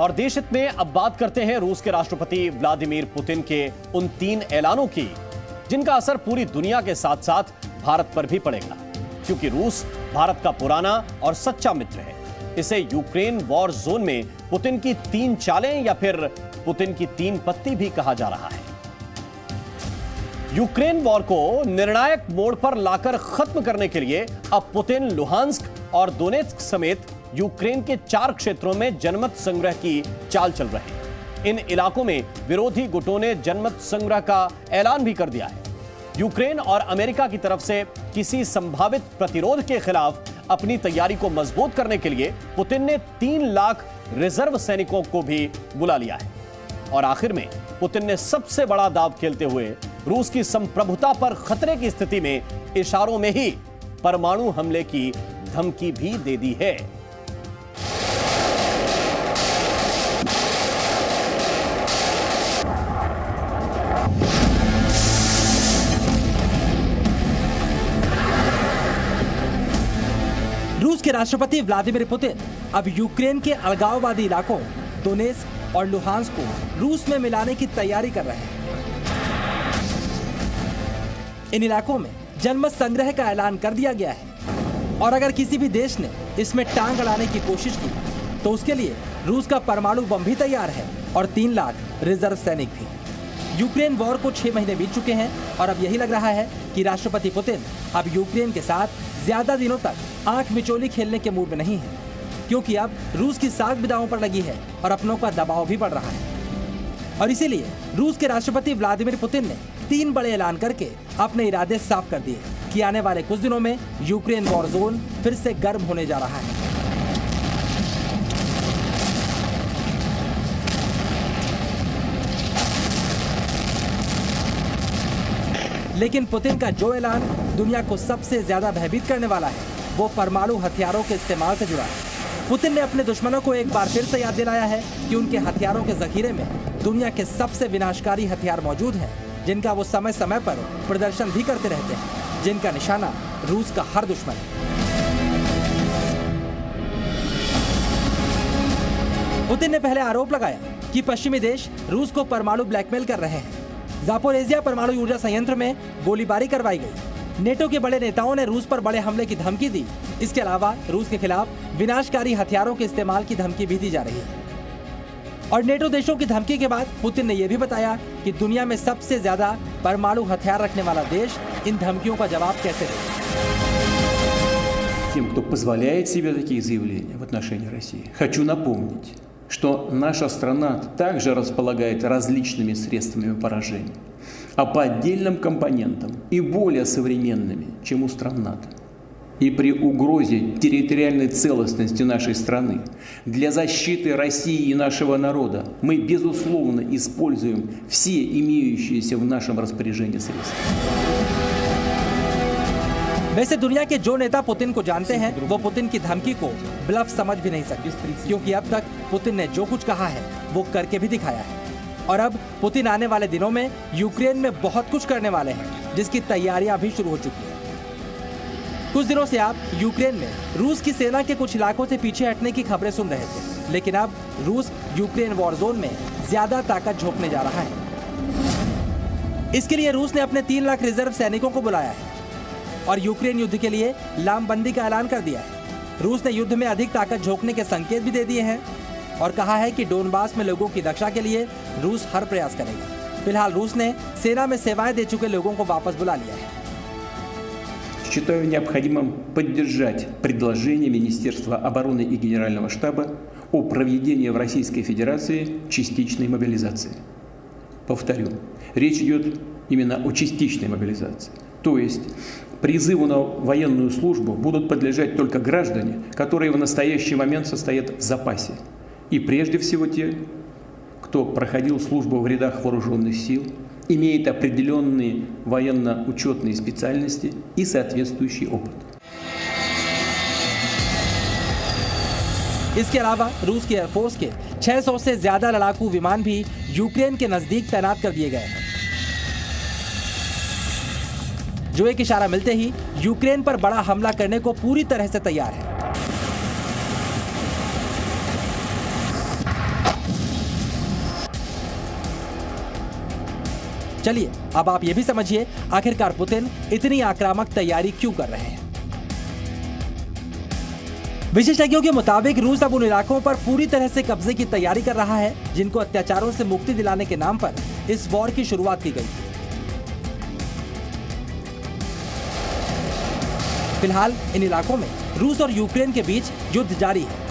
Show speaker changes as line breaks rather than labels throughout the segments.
और देश हित में अब बात करते हैं रूस के राष्ट्रपति व्लादिमीर पुतिन के उन 3 ऐलानों की, जिनका असर पूरी दुनिया के साथ साथ भारत पर भी पड़ेगा, क्योंकि रूस भारत का पुराना और सच्चा मित्र है। इसे यूक्रेन वॉर जोन में पुतिन की 3 चालें या फिर पुतिन की 3 पत्ती भी कहा जा रहा है। यूक्रेन वॉर को निर्णायक मोड़ पर लाकर खत्म करने के लिए अब पुतिन लुहांस्क और दोनेत्स्क समेत यूक्रेन के 4 क्षेत्रों में जनमत संग्रह की चाल चल रहे हैं। इन इलाकों में विरोधी गुटों ने जनमत संग्रह का ऐलान भी कर दिया है। यूक्रेन और अमेरिका की तरफ से किसी संभावित प्रतिरोध के खिलाफ अपनी तैयारी को मजबूत करने के लिए पुतिन ने 3 लाख रिजर्व सैनिकों को भी बुला लिया है। और आखिर में पुतिन ने सबसे बड़ा दांव खेलते हुए रूस की संप्रभुता पर खतरे की स्थिति में इशारों में ही परमाणु हमले की धमकी भी दे दी है।
रूस के राष्ट्रपति व्लादिमीर पुतिन अब यूक्रेन के अलगाववादी इलाकों दोनेत्स्क और लुहांस्क को रूस में मिलाने की तैयारी कर रहे हैं। इन इलाकों में जनमत संग्रह का ऐलान कर दिया गया है और अगर किसी भी देश ने इसमें टांग अड़ाने की कोशिश की तो उसके लिए रूस का परमाणु बम भी तैयार है और 3 लाख रिजर्व सैनिक भी। यूक्रेन वॉर को 6 महीने बीत चुके हैं और अब यही लग रहा है कि राष्ट्रपति पुतिन अब यूक्रेन के साथ ज्यादा दिनों तक आंख मिचोली खेलने के मूड में नहीं है, क्योंकि अब रूस की साख बिदाओं पर लगी है और अपनों का दबाव भी बढ़ रहा है। और इसीलिए रूस के राष्ट्रपति व्लादिमीर पुतिन ने 3 बड़े ऐलान करके अपने इरादे साफ कर दिए कि आने वाले कुछ दिनों में यूक्रेन वॉर जोन फिर से गर्म होने जा रहा है। लेकिन पुतिन का जो ऐलान दुनिया को सबसे ज्यादा भयभीत करने वाला है वो परमाणु हथियारों के इस्तेमाल से जुड़ा है। पुतिन ने अपने दुश्मनों को एक बार फिर से याद दिलाया है कि उनके हथियारों के जखीरे में दुनिया के सबसे विनाशकारी हथियार मौजूद हैं, जिनका वो समय समय पर प्रदर्शन भी करते रहते हैं, जिनका निशाना रूस का हर दुश्मन है। पुतिन ने पहले आरोप लगाया कि पश्चिमी देश रूस को परमाणु ब्लैकमेल कर रहे हैं। ज़ापोरिज़िया परमाणु ऊर्जा संयंत्र में गोलीबारी करवाई गई। नेटो के बड़े नेताओं ने रूस पर बड़े हमले की धमकी दी। इसके अलावा रूस के खिलाफ विनाशकारी हथियारों के इस्तेमाल की धमकी भी दी जा रही है। और नेटो देशों की धमकी के बाद पुतिन ने यह भी बताया कि दुनिया में सबसे ज्यादा परमाणु हथियार रखने वाला देश इन धमकियों का जवाब कैसे दे।
Тем, кто позволяет себе такие заявления в отношении России, хочу напомнить, что наша страна также располагает различными средствами поражения, а по отдельным компонентам и более современными, чем у стран НАТО. И при угрозе территориальной целостности нашей страны для защиты России и нашего народа мы, безусловно, используем все имеющиеся в нашем распоряжении средства.
वैसे दुनिया के जो नेता पुतिन को जानते हैं वो पुतिन की धमकी को ब्लफ समझ भी नहीं सकते, क्योंकि अब तक पुतिन ने जो कुछ कहा है वो करके भी दिखाया है। और अब पुतिन आने वाले दिनों में यूक्रेन में बहुत कुछ करने वाले हैं, जिसकी तैयारियां भी शुरू हो चुकी हैं। कुछ दिनों से आप यूक्रेन में रूस की सेना के कुछ इलाकों से पीछे हटने की खबरें सुन रहे थे, लेकिन अब रूस यूक्रेन वॉर जोन में ज्यादा ताकत झोंकने जा रहा है। इसके लिए रूस ने अपने 3 लाख रिजर्व सैनिकों को बुलाया है और यूक्रेन युद्ध के लिए लामबंदी का ऐलान कर दिया है। रूस ने युद्ध में अधिक ताकत झोंकने के संकेत भी दे दिए हैं और कहा है कि डोनबास में लोगों की रक्षा के लिए रूस हर प्रयास करेगा। फिलहाल रूस ने सेना में सेवाएं दे चुके लोगों को वापस बुला लिया है।
Считаю необходимым поддержать предложение Министерства обороны и Генерального штаба о проведении в Российской Федерации частичной мобилизации. Повторю, речь идет именно о частичной мобилизации. То есть призыву на военную службу будут подлежать только граждане, которые в настоящий момент состоят в запасе. И прежде всего те, кто проходил службу в рядах вооруженных сил, имеет определенные военно-учетные специальности и соответствующий опыт.
इसके अलावा रूस की एयरफोर्स के 600 से ज्यादा लड़ाकू विमान भी यूक्रेन के नजदीक तैनात कर दिए गए हैं, जो एक इशारा मिलते ही यूक्रेन पर बड़ा हमला करने को पूरी तरह से तैयार है। चलिए अब आप ये भी समझिए आखिरकार पुतिन इतनी आक्रामक तैयारी क्यों कर रहे हैं। विशेषज्ञों के मुताबिक रूस अब उन इलाकों पर पूरी तरह से कब्जे की तैयारी कर रहा है जिनको अत्याचारों से मुक्ति दिलाने के नाम पर इस वॉर की शुरुआत की गई। फिलहाल इन इलाकों में रूस और यूक्रेन के बीच युद्ध जारी है।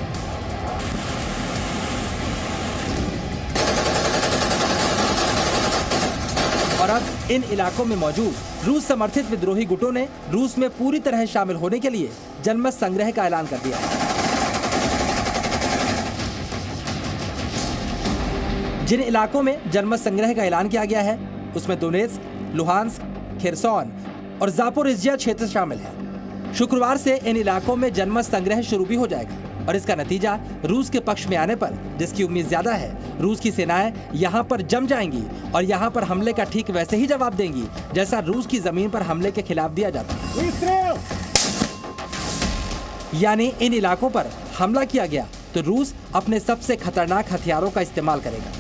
और अब इन इलाकों में मौजूद रूस समर्थित विद्रोही गुटों ने रूस में पूरी तरह शामिल होने के लिए जनमत संग्रह का ऐलान कर दिया है। जिन इलाकों में जनमत संग्रह का ऐलान किया गया है उसमें दोनेत्स्क, लुहांस्क, खेरसोन और जापोरिज्जिया क्षेत्र शामिल है। शुक्रवार से इन इलाकों में जनमत संग्रह शुरू भी हो जाएगा और इसका नतीजा रूस के पक्ष में आने पर, जिसकी उम्मीद ज्यादा है, रूस की सेनाएं यहां पर जम जाएंगी और यहां पर हमले का ठीक वैसे ही जवाब देंगी जैसा रूस की जमीन पर हमले के खिलाफ दिया जाता है। यानी इन इलाकों पर हमला किया गया तो रूस अपने सबसे खतरनाक हथियारों का इस्तेमाल करेगा।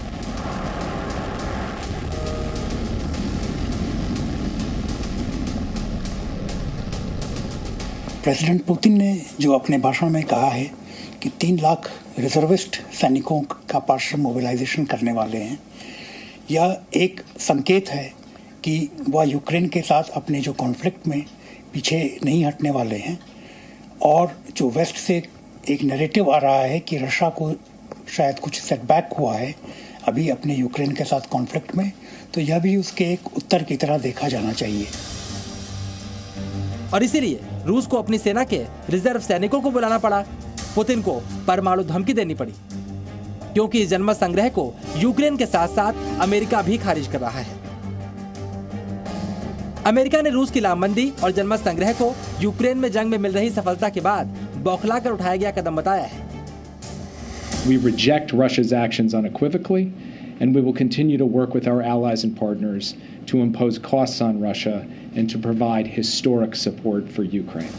प्रेसिडेंट पुतिन ने जो अपने भाषण में कहा है कि 3 लाख रिजर्विस्ट सैनिकों का पार्शियल मोबिलाइजेशन करने वाले हैं, यह एक संकेत है कि वह यूक्रेन के साथ अपने जो कॉन्फ्लिक्ट में पीछे नहीं हटने वाले हैं। और जो वेस्ट से एक नैरेटिव आ रहा है कि रशिया को शायद कुछ सेटबैक हुआ है अभी अपने यूक्रेन के साथ कॉन्फ्लिक्ट में, तो यह भी उसके एक उत्तर की तरह देखा जाना चाहिए।
और इसीलिए रूस को अपनी सेना के रिजर्व सैनिकों को बुलाना पड़ा। पुतिन को परमाणु धमकी देनी पड़ी क्योंकि इस जनमत संग्रह को यूक्रेन के साथ साथ अमेरिका भी खारिज कर रहा है। अमेरिका ने रूस की लामबंदी और जनमत संग्रह को यूक्रेन में जंग में मिल रही सफलता के बाद बौखलाकर उठाया गया कदम बताया है।
We reject Russia's actions unequivocally, and we will continue to work with our allies and partners to impose costs on Russia and to provide historic support for Ukraine.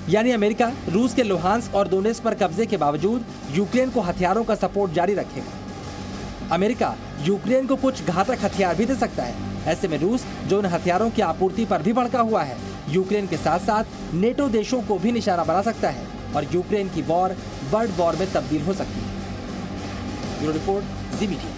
यानी अमेरिका रूस के लुहांस्क और दोनेत्स्क पर कब्जे के बावजूद Ukraine को हथियारों का सपोर्ट जारी रखेगा। अमेरिका यूक्रेन को कुछ घातक हथियार भी दे सकता है। ऐसे में रूस जो उन हथियारों की आपूर्ति पर भी भड़का हुआ है, यूक्रेन के साथ साथ नेटो देशों को भी निशाना बना सकता है और यूक्रेन की वॉर वर्ल्ड वॉर में तब्दील हो सकती है। ब्यूरो रिपोर्ट, ज़ी मीडिया।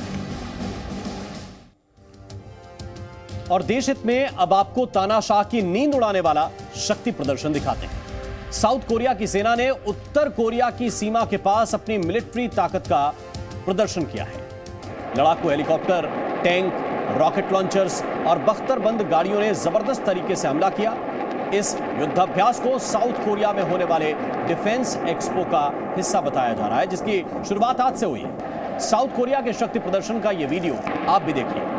और देश हित में अब आपको तानाशाह की नींद उड़ाने वाला शक्ति प्रदर्शन दिखाते हैं। साउथ कोरिया की सेना ने उत्तर कोरिया की सीमा के पास अपनी मिलिट्री ताकत का प्रदर्शन किया है। लड़ाकू हेलीकॉप्टर, टैंक, रॉकेट लॉन्चर्स और बख्तरबंद गाड़ियों ने जबरदस्त तरीके से हमला किया। इस युद्धाभ्यास को साउथ कोरिया में होने वाले डिफेंस एक्सपो का हिस्सा बताया जा रहा है, जिसकी शुरुआत आज से हुई है। साउथ कोरिया के शक्ति प्रदर्शन का यह वीडियो आप भी देखिए।